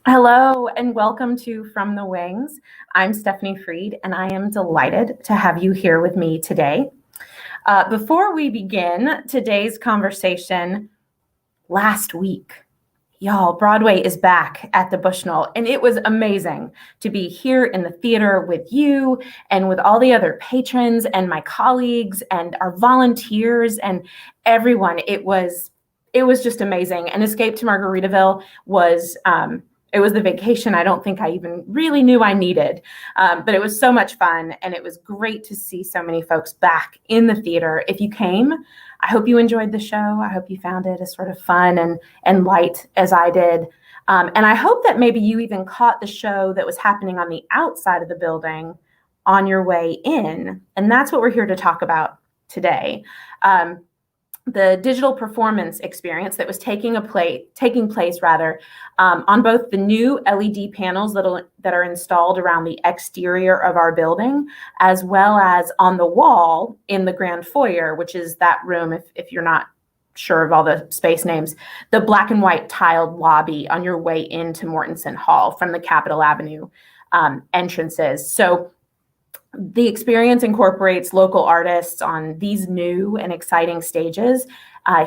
Hello and welcome to From the Wings. I'm Stephanie Freed and I am delighted to have you here with me today. Before we begin today's conversation, last week, y'all, Broadway is back at the Bushnell, and it was amazing to be here in the theater with you and with all the other patrons and my colleagues and our volunteers and everyone. It was just amazing. And Escape to Margaritaville was it was the vacation I don't think I even really knew I needed, but it was so much fun, and it was great to see so many folks back in the theater. If you came, I hope you enjoyed the show. I hope you found it as sort of fun and light as I did. And I hope that maybe you even caught the show that was happening on the outside of the building on your way in. And that's what we're here to talk about today. The digital performance experience that was taking place on both the new LED panels that are installed around the exterior of our building, as well as on the wall in the grand foyer, which is that room, if you're not sure of all the space names, the black and white tiled lobby on your way into Mortensen Hall from the Capitol Avenue entrances. So the experience incorporates local artists on these new and exciting stages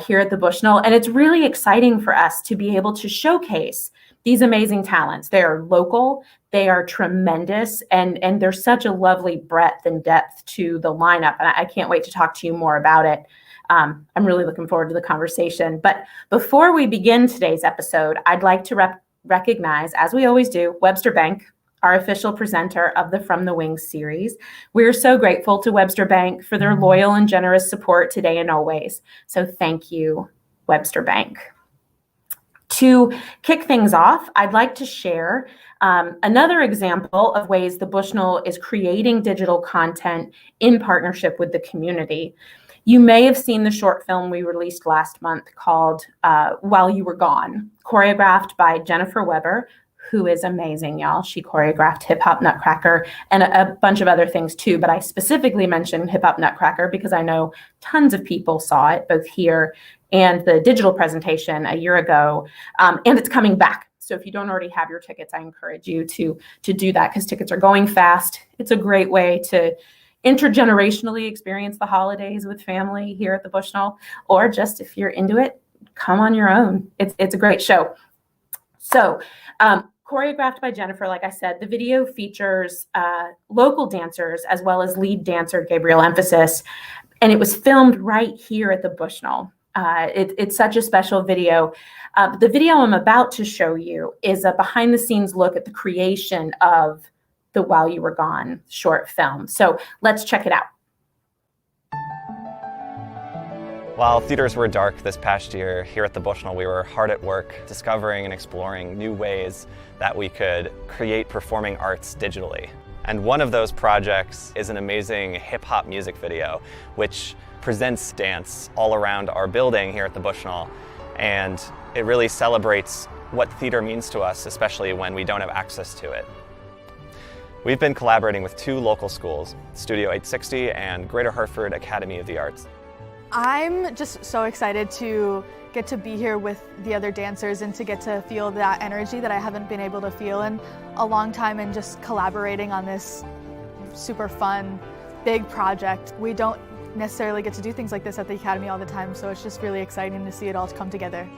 here at the Bushnell. And it's really exciting for us to be able to showcase these amazing talents. They are local, they are tremendous, and there's such a lovely breadth and depth to the lineup. And I can't wait to talk to you more about it. I'm really looking forward to the conversation. But before we begin today's episode, I'd like to recognize, as we always do, Webster Bank, our official presenter of the From the Wings series. We're so grateful to Webster Bank for their loyal and generous support today and always. So thank you, Webster Bank. To kick things off, I'd like to share another example of ways the Bushnell is creating digital content in partnership with the community. You may have seen the short film we released last month called While You Were Gone, choreographed by Jennifer Weber, who is amazing, y'all. She choreographed Hip Hop Nutcracker and a bunch of other things too, but I specifically mentioned Hip Hop Nutcracker because I know tons of people saw it, both here and the digital presentation a year ago, and it's coming back. So if you don't already have your tickets, I encourage you to do that because tickets are going fast. It's a great way to intergenerationally experience the holidays with family here at the Bushnell, or just if you're into it, come on your own. It's a great show. So, choreographed by Jennifer, like I said, the video features local dancers as well as lead dancer Gabriel Emphasis, and it was filmed right here at the Bushnell. It's such a special video. The video I'm about to show you is a behind-the-scenes look at the creation of the While You Were Gone short film. So let's check it out. While theaters were dark this past year, here at the Bushnell, we were hard at work discovering and exploring new ways that we could create performing arts digitally. And one of those projects is an amazing hip-hop music video, which presents dance all around our building here at the Bushnell. And it really celebrates what theater means to us, especially when we don't have access to it. We've been collaborating with two local schools, Studio 860 and Greater Hartford Academy of the Arts. I'm just so excited to get to be here with the other dancers and to get to feel that energy that I haven't been able to feel in a long time, and just collaborating on this super fun, big project. We don't necessarily get to do things like this at the Academy all the time, so it's just really exciting to see it all come together.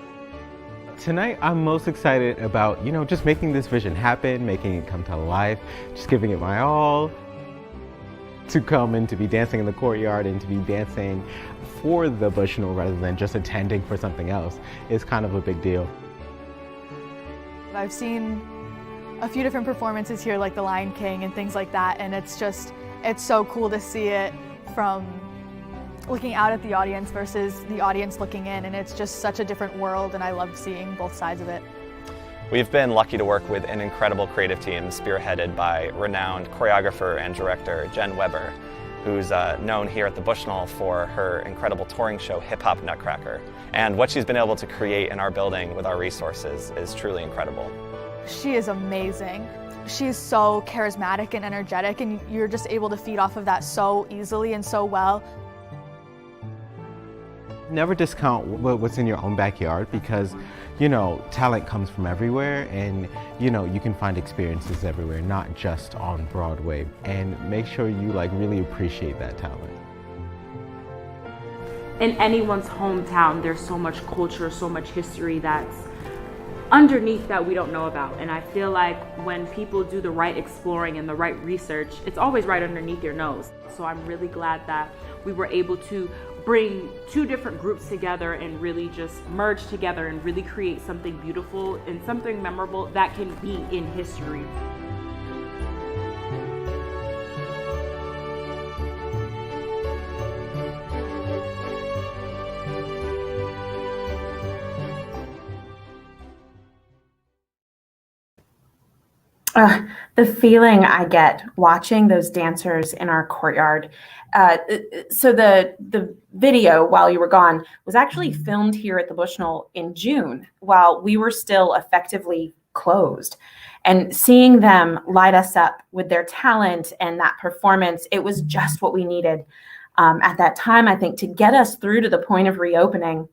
Tonight, I'm most excited about, just making this vision happen, making it come to life, just giving it my all. To come and to be dancing in the courtyard and to be dancing for the Bushnell rather than just attending for something else is kind of a big deal. I've seen a few different performances here, like The Lion King and things like that, and it's so cool to see it from looking out at the audience versus the audience looking in, and it's just such a different world, and I love seeing both sides of it. We've been lucky to work with an incredible creative team spearheaded by renowned choreographer and director Jen Weber, who's known here at the Bushnell for her incredible touring show Hip Hop Nutcracker. And what she's been able to create in our building with our resources is truly incredible. She is amazing. She's so charismatic and energetic, and you're just able to feed off of that so easily and so well. Never discount what's in your own backyard because, talent comes from everywhere and, you can find experiences everywhere, not just on Broadway. And make sure you really appreciate that talent. In anyone's hometown, there's so much culture, so much history that's underneath that we don't know about. And I feel like when people do the right exploring and the right research, it's always right underneath your nose. So I'm really glad that we were able to bring two different groups together and really just merge together and really create something beautiful and something memorable that can be in history. The feeling I get watching those dancers in our courtyard. So the video while you were gone was actually filmed here at the Bushnell in June while we were still effectively closed. And seeing them light us up with their talent and that performance, it was just what we needed at that time, I think, to get us through to the point of reopening.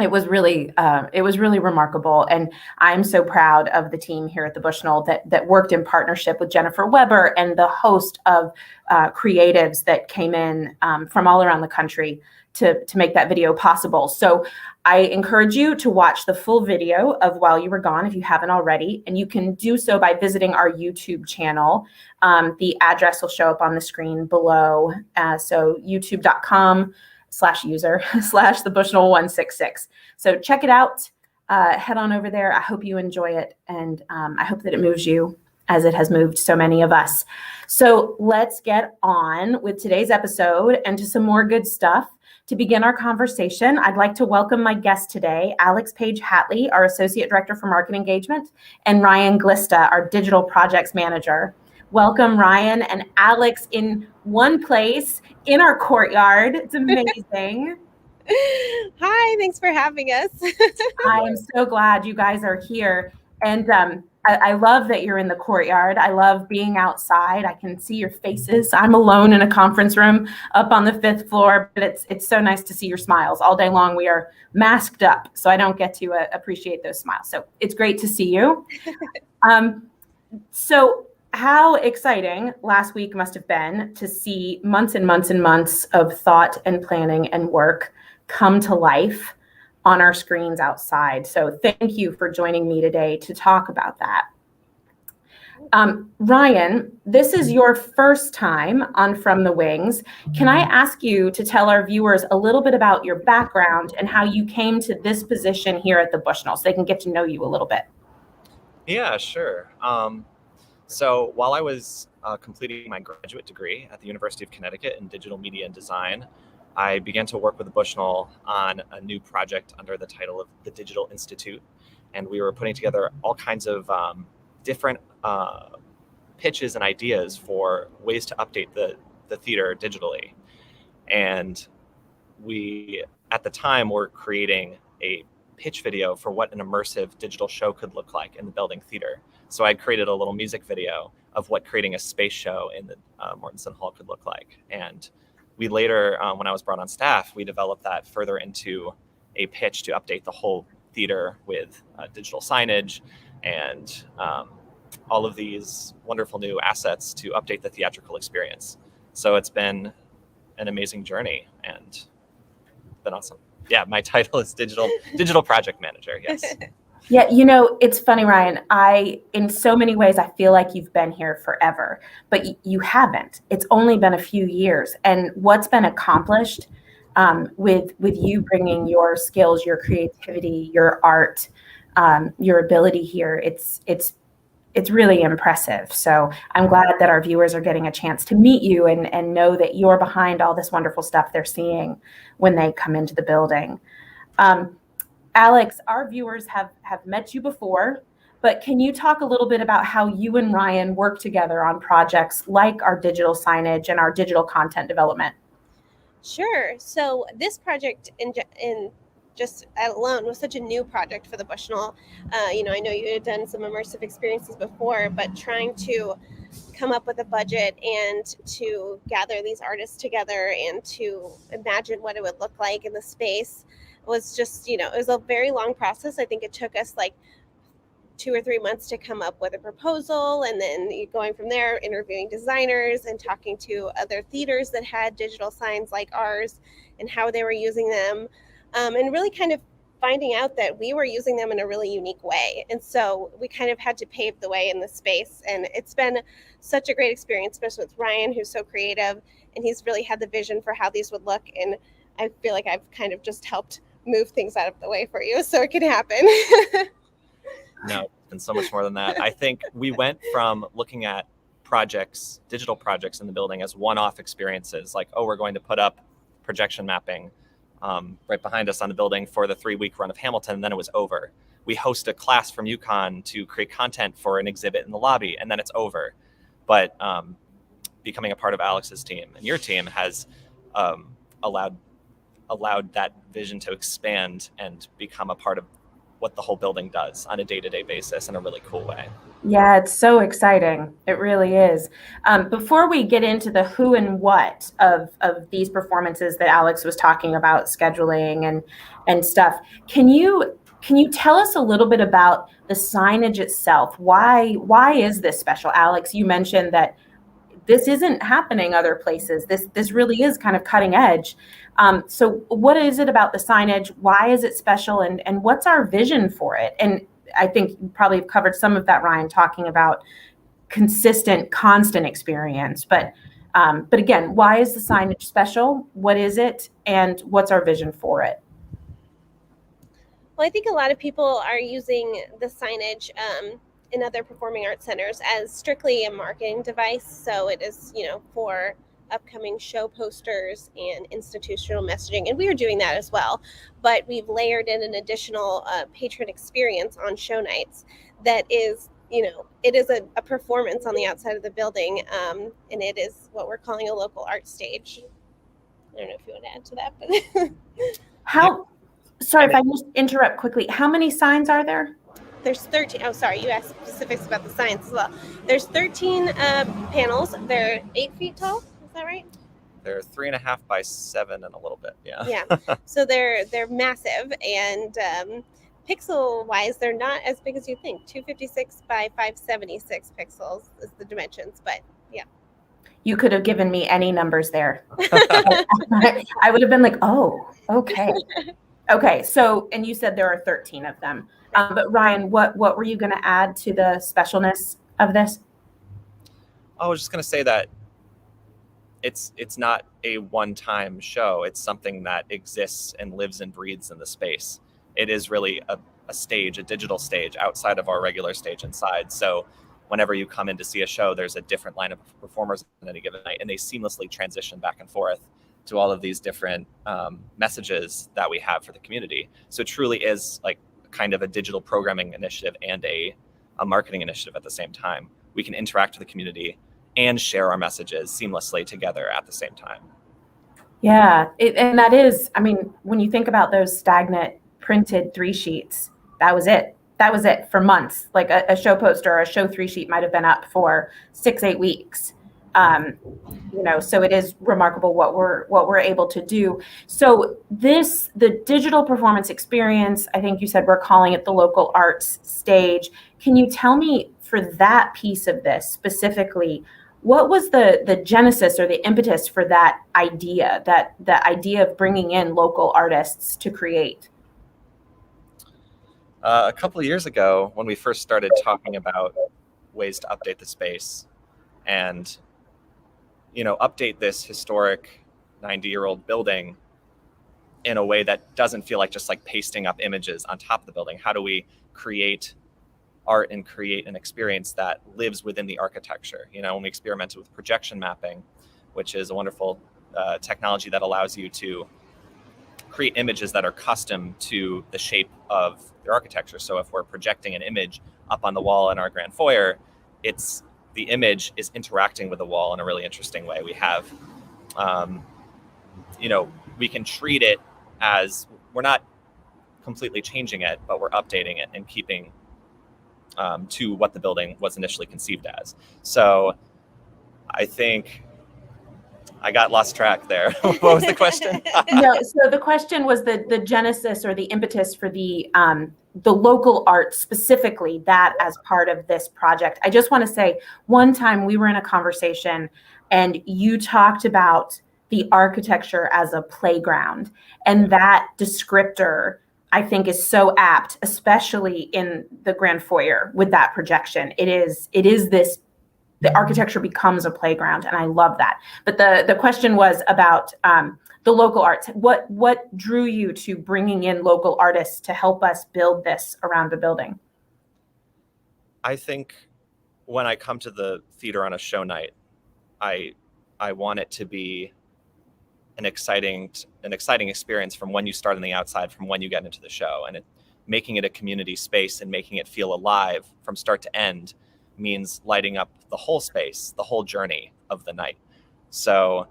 It was really remarkable, and I'm so proud of the team here at the Bushnell that worked in partnership with Jennifer Weber and the host of creatives that came in from all around the country to make that video possible. So I encourage you to watch the full video of While You Were Gone if you haven't already, and you can do so by visiting our YouTube channel. The address will show up on the screen below. So youtube.com/user/the Bushnell 166. So check it out. Head on over there. I hope you enjoy it, and I hope that it moves you as it has moved so many of us. So let's get on with today's episode and to some more good stuff. To begin our conversation, I'd like to welcome my guest today, Alex Paige Hatley, our Associate Director for Market Engagement, and Ryan Glista, our Digital Projects Manager. Welcome, Ryan and Alex, in one place in our courtyard. It's amazing. Hi, thanks for having us. I am so glad you guys are here. And I love that you're in the courtyard. I love being outside. I can see your faces. I'm alone in a conference room up on the 5th floor, but it's so nice to see your smiles. All day long we are masked up, so I don't get to appreciate those smiles. So it's great to see you. So how exciting last week must have been to see months and months and months of thought and planning and work come to life on our screens outside. So thank you for joining me today to talk about that. Ryan, this is your first time on From the Wings. Can I ask you to tell our viewers a little bit about your background and how you came to this position here at the Bushnell so they can get to know you a little bit? Yeah, sure. So while I was completing my graduate degree at the University of Connecticut in digital media and design, I began to work with the Bushnell on a new project under the title of the Digital Institute. And we were putting together all kinds of different pitches and ideas for ways to update the theater digitally. And we, at the time, were creating a pitch video for what an immersive digital show could look like in the building theater. So I created a little music video of what creating a space show in the Mortensen Hall could look like. And we later, when I was brought on staff, we developed that further into a pitch to update the whole theater with digital signage and all of these wonderful new assets to update the theatrical experience. So it's been an amazing journey and been awesome. Yeah, my title is digital project manager. Yes. Yeah, it's funny, Ryan. In so many ways, I feel like you've been here forever, but you haven't. It's only been a few years, and what's been accomplished with you bringing your skills, your creativity, your art, your ability here, it's really impressive. So I'm glad that our viewers are getting a chance to meet you and know that you're behind all this wonderful stuff they're seeing when they come into the building. Alex, our viewers have met you before, but can you talk a little bit about how you and Ryan work together on projects like our digital signage and our digital content development? Sure. So this project in just alone was such a new project for the Bushnell. I know you had done some immersive experiences before, but trying to come up with a budget and to gather these artists together and to imagine what it would look like in the space was just, it was a very long process. I think it took us like 2 or 3 months to come up with a proposal, and then going from there, interviewing designers and talking to other theaters that had digital signs like ours and how they were using them, and really kind of finding out that we were using them in a really unique way. And so we kind of had to pave the way in the space, and it's been such a great experience, especially with Ryan, who's so creative, and he's really had the vision for how these would look. And I feel like I've kind of just helped move things out of the way for you so it can happen. No, it's been so much more than that. I think we went from looking at projects, digital projects in the building as one-off experiences, like, oh, we're going to put up projection mapping right behind us on the building for the 3-week run of Hamilton, and then it was over. We host a class from UConn to create content for an exhibit in the lobby, and then it's over. But becoming a part of Alex's team and your team has allowed that vision to expand and become a part of what the whole building does on a day-to-day basis in a really cool way. Yeah, it's so exciting. It really is. Before we get into the who and what of these performances that Alex was talking about, scheduling and stuff, can you tell us a little bit about the signage itself? Why is this special? Alex, you mentioned that this isn't happening other places. This really is kind of cutting edge. So what is it about the signage? Why is it special? And what's our vision for it? And I think you probably have covered some of that, Ryan, talking about consistent, constant experience. But again, why is the signage special? What is it? And what's our vision for it? Well, I think a lot of people are using the signage in other performing arts centers as strictly a marketing device. So it is, for upcoming show posters and institutional messaging. And we are doing that as well. But we've layered in an additional patron experience on show nights that is, it is a performance on the outside of the building. And it is what we're calling a local art stage. I don't know if you want to add to that, but sorry if I just interrupt quickly. How many signs are there? There's 13. Oh, sorry. You asked specifics about the signs as well. There's 13 panels. They're 8 feet tall. Is that right? They're 3.5 by 7 and a little bit. Yeah. Yeah. So they're massive, and pixel wise, they're not as big as you think. 256 by 576 pixels is the dimensions, but yeah. You could have given me any numbers there. I would have been like, oh, okay. Okay, so, and you said there are 13 of them. But Ryan, what were you going to add to the specialness of this? I was just going to say that it's not a one-time show. It's something that exists and lives and breathes in the space. It is really a stage, a digital stage outside of our regular stage inside. So whenever you come in to see a show, there's a different line of performers on any given night, and they seamlessly transition back and forth to all of these different messages that we have for the community. So it truly is like kind of a digital programming initiative and a marketing initiative at the same time. We can interact with the community and share our messages seamlessly together at the same time. Yeah, and that is, I mean, when you think about those stagnant printed 3 sheets, that was it. That was it for months. Like a show poster or a show 3 sheet might have been up for 6-8 weeks. So it is remarkable what we're able to do. So the digital performance experience, I think you said we're calling it the local arts stage. Can you tell me, for that piece of this specifically, what was the genesis or the impetus for that idea, the idea of bringing in local artists to create? A couple of years ago, when we first started talking about ways to update the space and update this historic 90-year-old building in a way that doesn't feel like just like pasting up images on top of the building. How do we create art and create an experience that lives within the architecture? When we experimented with projection mapping, which is a wonderful technology that allows you to create images that are custom to the shape of the architecture. So if we're projecting an image up on the wall in our grand foyer, the image is interacting with the wall in a really interesting way. We have, we can treat it as we're not completely changing it, but we're updating it and keeping to what the building was initially conceived as. So I think I got lost track there. What was the question? No, so the question was the genesis or the impetus for the local art, specifically that as part of this project. I just want to say, one time we were in a conversation and you talked about the architecture as a playground, and that descriptor I think is so apt, especially in the grand foyer with that projection. It is this, the architecture becomes a playground, and I love that. But the question was about the local arts. What drew you to bringing in local artists to help us build this around the building? I think when I come to the theater on a show night, I want it to be an exciting experience from when you start on the outside, from when you get into the show, and making it a community space and making it feel alive from start to end means lighting up the whole space, the whole journey of the night. So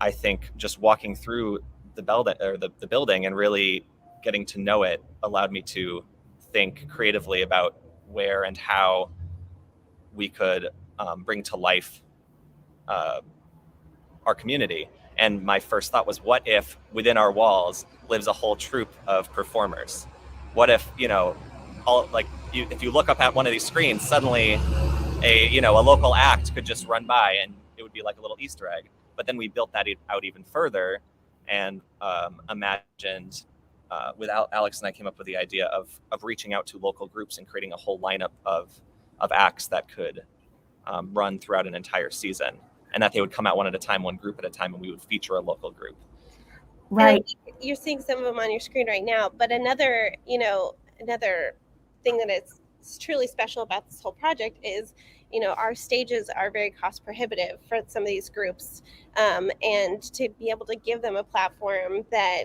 I think just walking through the building and really getting to know it allowed me to think creatively about where and how we could bring to life our community. And my first thought was, what if within our walls lives a whole troupe of performers? What if, if you look up at one of these screens, suddenly a local act could just run by and it would be like a little Easter egg. But then we built that out even further and imagined, Alex and I came up with the idea of reaching out to local groups and creating a whole lineup of acts that could run throughout an entire season, and that they would come out one at a time, one group at a time, and we would feature a local group. Right. And you're seeing some of them on your screen right now, but another thing that is truly special about this whole project is, our stages are very cost prohibitive for some of these groups, and to be able to give them a platform that,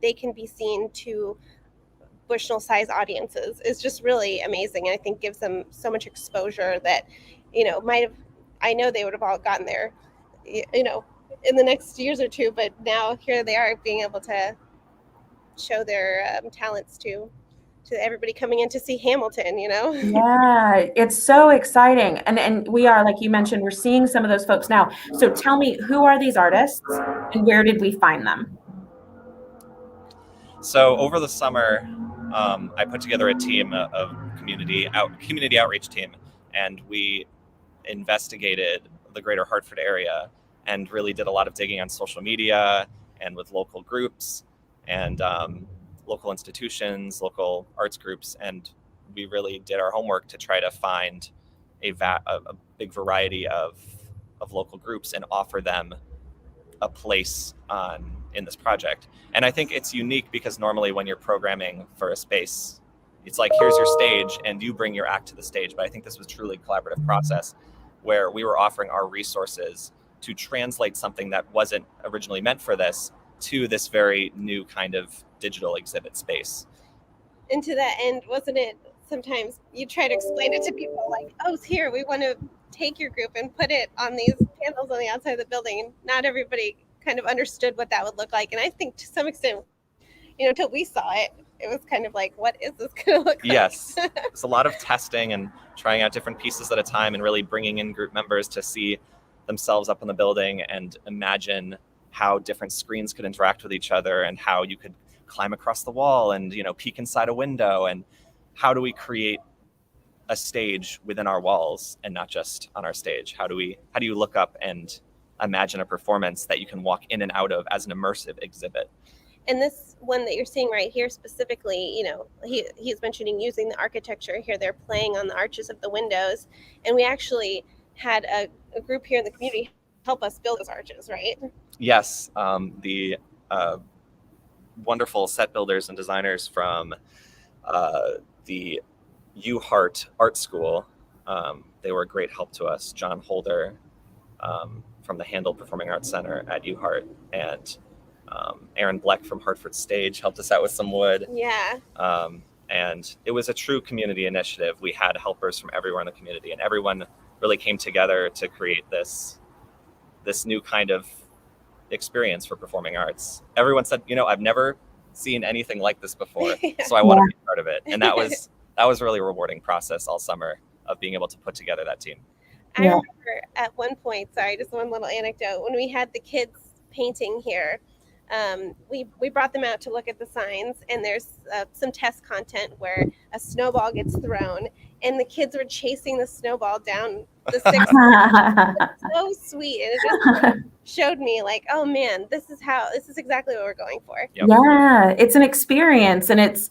they can be seen to Bushnell size audiences is just really amazing. And I think gives them so much exposure that, I know they would have all gotten there, in the next years or two, but now here they are being able to show their talents to everybody coming in to see Hamilton, Yeah, it's so exciting. And we are, like you mentioned, we're seeing some of those folks now. So tell me, who are these artists and where did we find them? So over the summer, I put together a team of community outreach team, and we investigated the greater Hartford area and really did a lot of digging on social media and with local groups and local institutions, local arts groups, and we really did our homework to try to find a big variety of local groups and offer them a place in this project. And I think it's unique because normally when you're programming for a space, it's like, here's your stage and you bring your act to the stage. But I think this was truly a collaborative process where we were offering our resources to translate something that wasn't originally meant for this to this very new kind of digital exhibit space. And to that end, wasn't it sometimes you try to explain it to people like, oh, here, we want to take your group and put it on these panels on the outside of the building. And not everybody kind of understood what that would look like. And I think to some extent, until we saw it, it was kind of like, what is this going to look like? Yes, it's a lot of testing and trying out different pieces at a time and really bringing in group members to see themselves up in the building and imagine how different screens could interact with each other and how you could climb across the wall and, peek inside a window, and how do we create a stage within our walls and not just on our stage? How do you look up and imagine a performance that you can walk in and out of as an immersive exhibit? And this one that you're seeing right here specifically, he's mentioning using the architecture here. They're playing on the arches of the windows. And we actually had a group here in the community help us build those arches, right? Yes, the wonderful set builders and designers from the UHart Art School, they were a great help to us. John Holder from the Handel Performing Arts Center at UHart, and Aaron Bleck from Hartford Stage helped us out with some wood. Yeah. And it was a true community initiative. We had helpers from everywhere in the community, and everyone really came together to create this new kind of experience for performing arts. Everyone said, I've never seen anything like this before. Yeah. So I want to be part of it. And that was a really rewarding process all summer of being able to put together that team. I remember at one point, sorry, just one little anecdote, when we had the kids painting here, we brought them out to look at the signs, and there's some test content where a snowball gets thrown, and the kids were chasing the snowball down the sixth. So sweet, and it just showed me like, oh man, this is exactly what we're going for. Yep. Yeah, it's an experience, and it's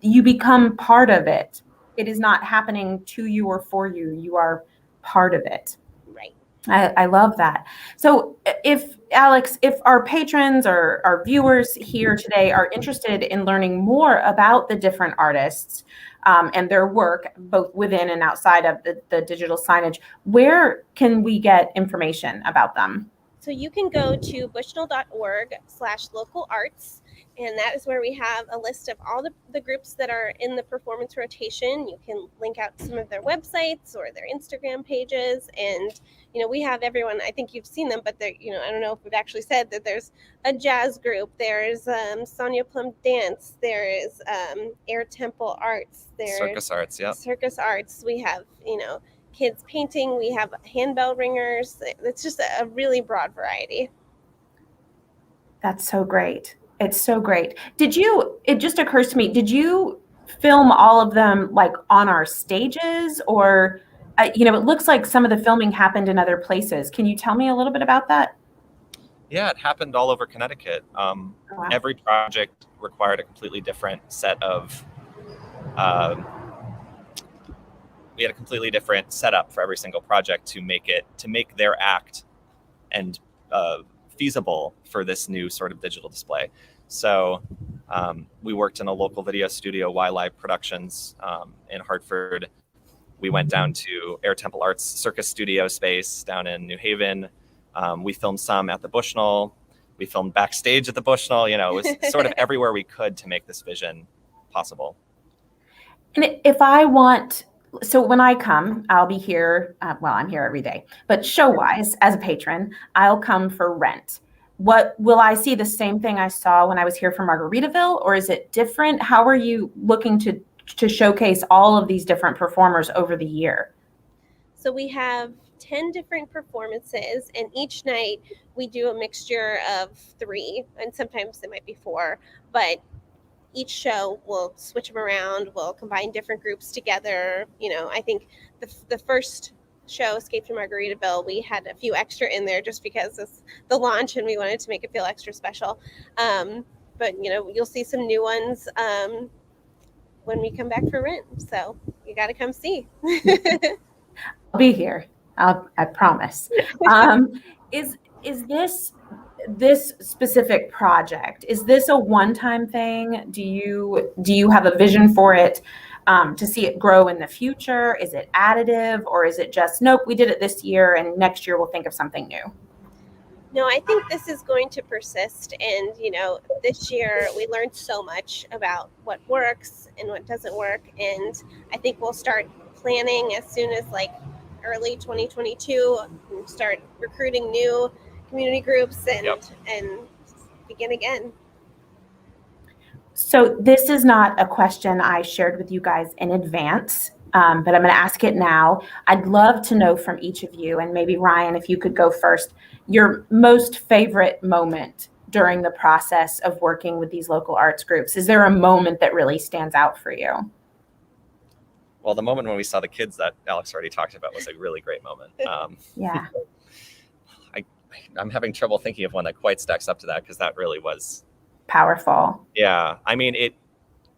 you become part of it. It is not happening to you or for you. You are part of it. Right. I love that. So if our patrons or our viewers here today are interested in learning more about the different artists and their work, both within and outside of the digital signage, where can we get information about them? So you can go to bushnell.org/local-arts, and that is where we have a list of all the groups that are in the performance rotation. You can link out some of their websites or their Instagram pages, and we have everyone. I think you've seen them, but I don't know if we've actually said that there's a jazz group, there's Sonia Plum Dance, there is Air Temple Arts, there's Circus Arts, yeah. Circus Arts. We have kids painting, we have handbell ringers. It's just a really broad variety. That's so great. It's so great. It just occurs to me, did you film all of them like on our stages, or it looks like some of the filming happened in other places. Can you tell me a little bit about that? Yeah, it happened all over Connecticut. Wow. Every project required a completely different set of we had a completely different setup for every single project to make their act and feasible for this new sort of digital display. So we worked in a local video studio, Y Live Productions, in Hartford. We went down to Air Temple Arts Circus Studio space down in New Haven. We filmed some at the Bushnell. We filmed backstage at the Bushnell. It was sort of everywhere we could to make this vision possible. And so when I come, I'll be here, I'm here every day, but show-wise, as a patron, I'll come for rent. Will I see the same thing I saw when I was here for Margaritaville, or is it different? How are you looking to showcase all of these different performers over the year? So we have 10 different performances, and each night we do a mixture of 3, and sometimes it might be 4, but each show will switch them around. We'll combine different groups together. I think the first show, Escape from Margaritaville, we had a few extra in there just because it's the launch and we wanted to make it feel extra special. But you'll see some new ones when we come back for rent. So you got to come see. I'll be here. I promise. Is this specific project, is this a one-time thing? Do you have a vision for it to see it grow in the future? Is it additive, or is it just, nope, we did it this year and next year we'll think of something new? No, I think this is going to persist. And, this year we learned so much about what works and what doesn't work. And I think we'll start planning as soon as early 2022, and start recruiting new community groups and begin again. So this is not a question I shared with you guys in advance, but I'm going to ask it now. I'd love to know from each of you, and maybe Ryan, if you could go first, your most favorite moment during the process of working with these local arts groups. Is there a moment that really stands out for you? Well, the moment when we saw the kids that Alex already talked about was a really great moment. Yeah. I'm having trouble thinking of one that quite stacks up to that, because that really was powerful. Yeah. I mean,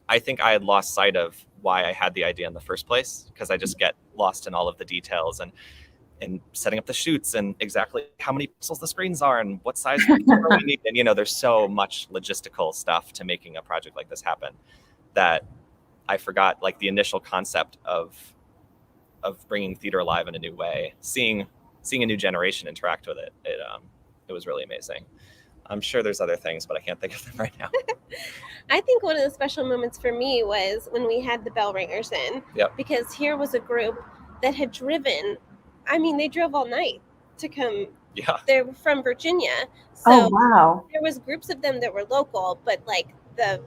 I think I had lost sight of why I had the idea in the first place, because I just get lost in all of the details and setting up the shoots and exactly how many pixels the screens are and what size we need. And, there's so much logistical stuff to making a project like this happen that I forgot the initial concept of bringing theater alive in a new way, seeing a new generation interact with it. It was really amazing. I'm sure there's other things, but I can't think of them right now. I think one of the special moments for me was when we had the bell ringers in. Yep. Because here was a group that had driven. They drove all night to come. Yeah. They're from Virginia. So wow. There was groups of them that were local, but the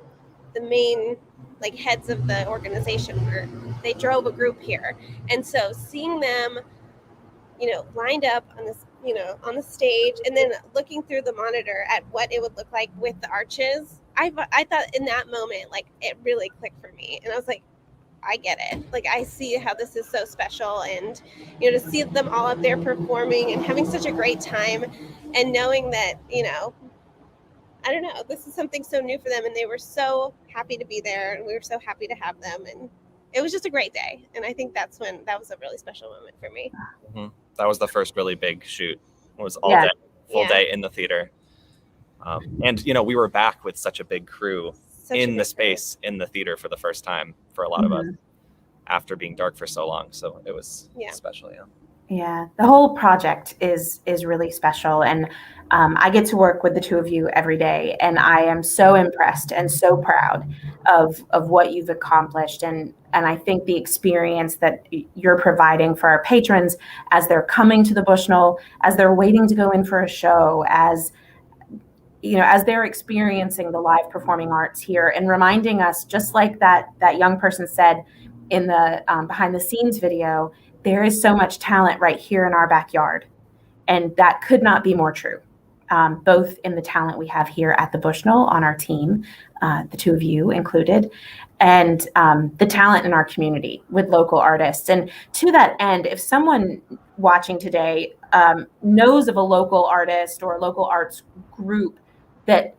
main like heads of the organization were. They drove a group here, and so seeing them, lined up on this, on the stage, and then looking through the monitor at what it would look like with the arches, I thought in that moment, like, it really clicked for me, and I was like, I get it. Like, I see how this is so special, and to see them all up there performing and having such a great time, and knowing that, I don't know, this is something so new for them, and they were so happy to be there, and we were so happy to have them, and it was just a great day. And I think that was a really special moment for me. Mm-hmm. That was the first really big shoot. It was all Yeah. day, full day in the theater. And we were back with such a big crew in the space in the theater for the first time for a lot of us after being dark for so long. So it was special. Yeah, the whole project is really special, and I get to work with the two of you every day, and I am so impressed and so proud of what you've accomplished, and I think the experience that you're providing for our patrons as they're coming to the Bushnell, as they're waiting to go in for a show, as they're experiencing the live performing arts here, and reminding us, just like that young person said in the behind the scenes video, there is so much talent right here in our backyard. And that could not be more true, both in the talent we have here at the Bushnell on our team, the two of you included, and the talent in our community with local artists. And to that end, if someone watching today knows of a local artist or a local arts group that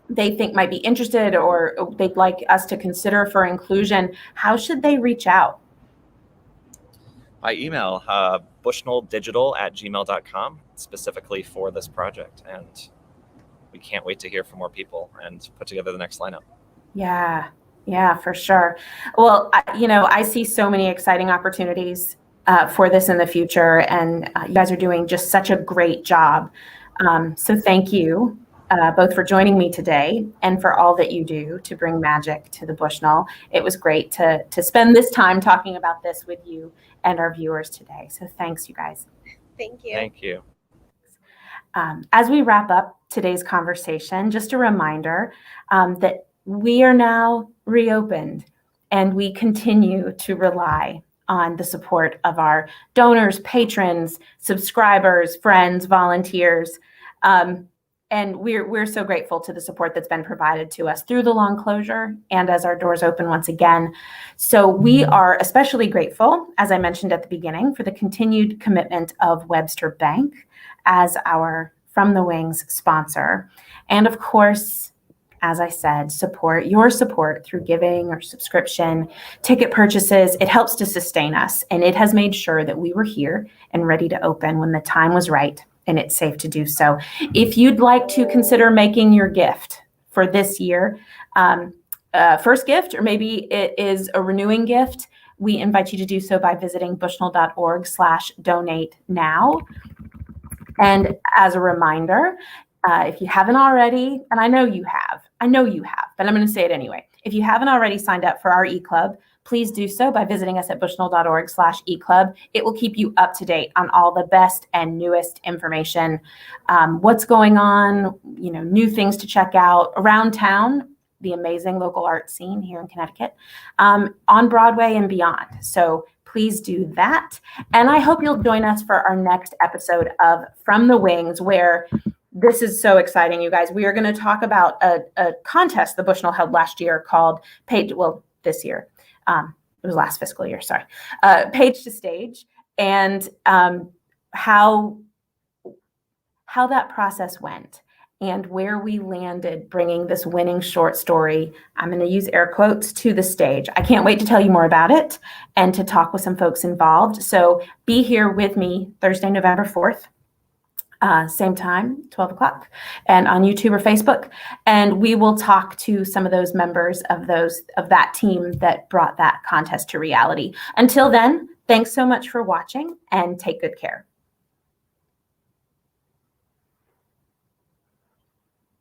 they think might be interested or they'd like us to consider for inclusion, how should they reach out? By email, bushnelldigital@gmail.com, specifically for this project. And we can't wait to hear from more people and put together the next lineup. Yeah, for sure. Well, I see so many exciting opportunities for this in the future, and you guys are doing just such a great job. So thank you both for joining me today and for all that you do to bring magic to the Bushnell. It was great to spend this time talking about this with you and our viewers today. So thanks, you guys. Thank you. Thank you. As we wrap up today's conversation, just a reminder that we are now reopened, and we continue to rely on the support of our donors, patrons, subscribers, friends, volunteers. And we're so grateful to the support that's been provided to us through the long closure and as our doors open once again. So we are especially grateful, as I mentioned at the beginning, for the continued commitment of Webster Bank as our From the Wings sponsor. And of course, as I said, your support through giving or subscription, ticket purchases. It helps to sustain us, and it has made sure that we were here and ready to open when the time was right and it's safe to do so. If you'd like to consider making your gift for this year, first gift, or maybe it is a renewing gift, we invite you to do so by visiting bushnell.org/donate now. And as a reminder, if you haven't already, and I know you have, but I'm going to say it anyway. If you haven't already signed up for our e-club, please do so by visiting us at bushnell.org/eclub. It will keep you up to date on all the best and newest information, what's going on, new things to check out around town, the amazing local art scene here in Connecticut, on Broadway and beyond. So please do that. And I hope you'll join us for our next episode of From the Wings, where this is so exciting, you guys. We are going to talk about a contest the Bushnell held last year called this year. It was last fiscal year, sorry. Page to Stage, and how that process went and where we landed bringing this winning short story, I'm going to use air quotes, to the stage. I can't wait to tell you more about it and to talk with some folks involved. So be here with me Thursday, November 4th. Same time, 12 o'clock, and on YouTube or Facebook. And we will talk to some of those members of that team that brought that contest to reality. Until then, thanks so much for watching, and take good care.